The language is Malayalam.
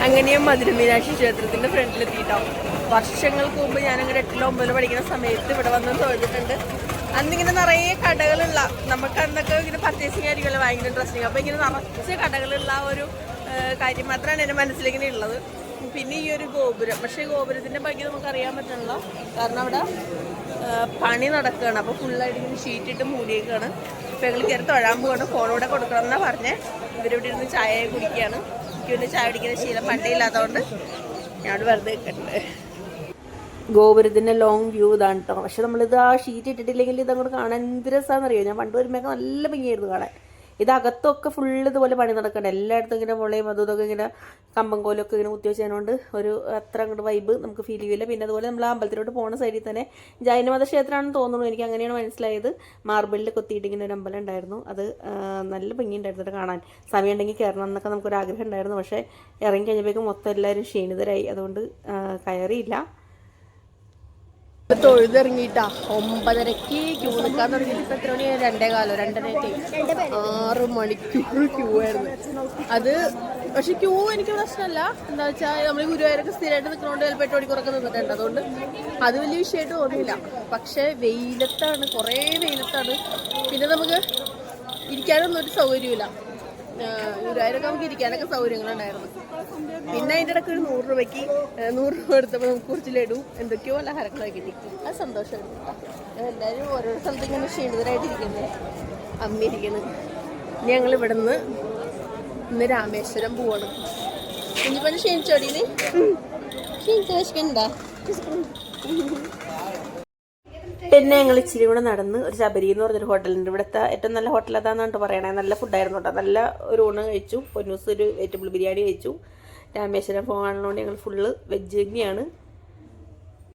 അങ്ങനെയും മധുര മീനാക്ഷി ക്ഷേത്രത്തിൻ്റെ ഫ്രണ്ടിലെത്തിയിട്ടോ. വർഷങ്ങൾക്ക് മുമ്പ് ഞാനങ്ങനെ 8-ലോ 9-ലോ പഠിക്കുന്ന സമയത്ത് ഇവിടെ വന്ന് തൊഴുതിട്ടുണ്ട്. അന്നിങ്ങനെ നിറയെ കടകളുള്ള, നമുക്ക് അന്നൊക്കെ ഇങ്ങനെ പർച്ചേസിങ് ആയിരിക്കുമല്ലോ ഭയങ്കര ഇൻട്രസ്റ്റിങ്. അപ്പോൾ ഇങ്ങനെ നിറച്ച് കടകളുള്ള ഒരു കാര്യം മാത്രമാണ് എൻ്റെ മനസ്സിലിങ്ങനെ ഉള്ളത്. പിന്നെ ഈ ഒരു ഗോപുരം, പക്ഷേ ഗോപുരത്തിൻ്റെ ഭംഗി നമുക്കറിയാൻ പറ്റണല്ലോ, കാരണം അവിടെ പണി നടക്കുകയാണ്. അപ്പോൾ ഫുള്ളായിട്ട് ഇങ്ങനെ ഷീറ്റിട്ട് മൂടിയേക്കാണ്. ഇപ്പോൾ ഞങ്ങൾ കയറി തൊഴാൻ പോവാണ്. ഫോണൂടെ കൊടുക്കണം എന്നാണ് പറഞ്ഞത്. ഇവരിവിടെ ഇരുന്ന് ചായ കുടിക്കുകയാണ്. എനിക്ക് പിന്നെ ചായ കുടിക്കുന്ന ശീലം പണ്ടേ ഇല്ലാത്തതുകൊണ്ട് ഞാൻ വെറുതെ വെക്കട്ടുണ്ട്. ഗോപുരത്തിൻ്റെ ലോങ് വ്യൂ ഇതാണ് കേട്ടോ. പക്ഷെ നമ്മളിത് ആ ഷീറ്റ് ഇട്ടിട്ടില്ലെങ്കിൽ ഇതങ്ങോട്ട് കാണാൻ എന്ത് രസമാണെന്നറിയോ. ഞാൻ പണ്ട് വരുമ്പോൾ നല്ല ഭംഗിയായിരുന്നു കാണാൻ. ഇതകത്തൊക്കെ ഫുള്ള് ഇതുപോലെ പണി നടക്കണ്ട. എല്ലായിടത്തും ഇങ്ങനെ മുളയും അതും ഇതൊക്കെ ഇങ്ങനെ കമ്പംകോലൊക്കെ ഇങ്ങനെ കുത്തി വെച്ചതുകൊണ്ട് ഒരു അത്ര അങ്ങോട്ട് വൈബ് നമുക്ക് ഫീൽ ചെയ്യില്ല. പിന്നെ അതുപോലെ നമ്മൾ ആ അമ്പലത്തിലോട്ട് പോകുന്ന സൈഡിൽ തന്നെ ജൈനമത ക്ഷേത്രമാണെന്ന് തോന്നുന്നു. എനിക്ക് അങ്ങനെയാണ് മനസ്സിലായത്. മാർബിളിൽ കൊത്തിയിട്ട് ഇങ്ങനെ ഒരു അമ്പലം ഉണ്ടായിരുന്നു. അത് നല്ല ഭംഗിയുണ്ടായിരുന്നു കാണാൻ. സമയം ഉണ്ടെങ്കിൽ കയറണം എന്നൊക്കെ നമുക്കൊരാഗ്രഹം ഉണ്ടായിരുന്നു. പക്ഷേ ഇറങ്ങി കഴിഞ്ഞപ്പോഴേക്കും മൊത്തം എല്ലാവരും ക്ഷീണിതരായി. അതുകൊണ്ട് കയറിയില്ല. തൊഴുതിറങ്ങിയിട്ടാ 9:30 ക്യൂ നിൽക്കാൻ തുടങ്ങിയിട്ട് ഇപ്പം എത്ര മണി? 2:15 6 മണിക്കൂർ ക്യൂ ആയിരുന്നു. അത് പക്ഷെ ക്യൂ എനിക്ക് പ്രശ്നമല്ല. എന്താ വെച്ചാൽ നമ്മൾ ഗുരുവായൂരൊക്കെ സ്ഥിരമായിട്ട് നിൽക്കുന്നതുകൊണ്ട് ചിലപ്പോൾ 8 മണിക്കൂറൊക്കെ നിന്നിട്ടുണ്ട്. അതുകൊണ്ട് അത് വലിയ വിഷയമായിട്ട് തോന്നിയില്ല. പക്ഷേ വെയിലത്താണ്, കുറേ വെയിലത്താണ്. പിന്നെ നമുക്ക് ഇരിക്കാനൊന്നും ഒരു സൗകര്യമില്ല. ഗുരുവായൂരൊക്കെ നമുക്ക് ഇരിക്കാനൊക്കെ സൗകര്യങ്ങളുണ്ടായിരുന്നു. പിന്നെ അതിൻ്റെ ഇടയ്ക്ക് ഒരു 100 രൂപയ്ക്ക് 100 രൂപ എടുത്തപ്പോൾ നമുക്ക് കുറച്ച് ലഡു എന്തൊക്കെയോ പലഹാരങ്ങളൊക്കെ കിട്ടി. അത് സന്തോഷമായിരുന്നു കേട്ടോ. എല്ലാവരും ഓരോ സ്ഥലത്ത് ഇങ്ങനെ ക്ഷീണിതരായിട്ടിരിക്കുന്നത്. അമ്മിരിക്കുന്നത്. ഞങ്ങൾ ഇവിടെ നിന്ന് ഇന്ന് രാമേശ്വരം പോവാണ്. കുഞ്ഞിപ്പന് ക്ഷീണിച്ചോടീന്? ക്ഷീണിച്ചോണ്ടാ? പിന്നെ ഞങ്ങൾ ഇച്ചിരി കൂടെ നടന്ന് ഒരു ശബരി എന്ന് പറഞ്ഞൊരു ഹോട്ടലുണ്ട്. ഇവിടുത്തെ ഏറ്റവും നല്ല ഹോട്ടൽ അതാണെന്ന് പറയണേ. നല്ല ഫുഡായിരുന്നു കേട്ടോ. നല്ല ഒരു ഊണ് കഴിച്ചു. പൊന്നൂസ് ഒരു വെജിറ്റബിൾ ബിരിയാണി കഴിച്ചു. രാമേശ്വരം പോകാനുള്ളതുകൊണ്ട് ഞങ്ങൾ ഫുള്ള് വെജ് തന്നെയാണ്.